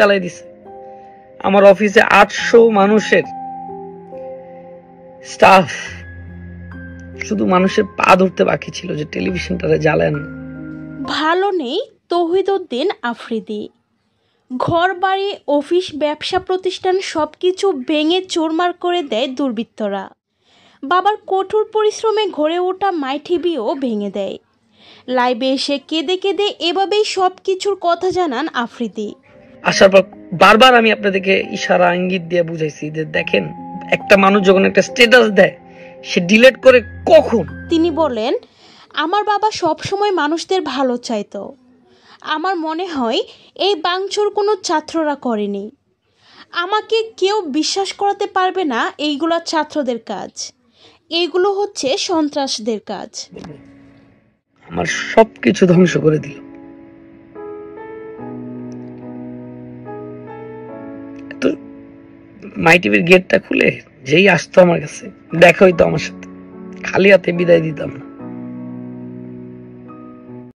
জ্বালাই দিছে। আমার অফিসে 800 মানুষের স্টাফ, শুধু মানুষের পা ধরতে বাকি ছিল যে টেলিভিশনটারে জ্বালেন। ভালো নেই তৌহিদউদ্দিন আফ্রিদি। ঘর বাড়ি, অফিস, ব্যবসা প্রতিষ্ঠান সবকিছু ভেঙে চুরমার করে দেয় দুর্বৃত্তরা। বাবার কঠোর পরিশ্রমে গড়ে ওঠা মাই টিভিও ভেঙে দেয়। লাইভে এসে কেঁদে কেঁদে এভাবেই সব কিছুর কথা জানান আফ্রিদি। আসার পর বারবার আমি আপনাদেরকে ইশারা ইঙ্গিত দিয়ে বুঝাইছি যে দেখেন, একটা মানুষ যখন একটা স্ট্যাটাস দেয় সে ডিলিট করে কখন। তিনি বলেন, আমার বাবা সবসময় মানুষদের ভালো চাইতো। আমার মনে হয় এই ভাঙচুর কোনো ছাত্ররা করেনি। আমাকে কেউ বিশ্বাস করাতে পারবে না এইগুলো ছাত্রদের কাজ, এইগুলো হচ্ছে সন্ত্রাসদের কাজ। আমার সবকিছু ধ্বংস করে দিল। তো মাই টিভির গেটটা খুলে যেই আসতো আমার কাছে দেখা হইতো আমার সাথে, খালি হাতে বিদায় দিতাম না।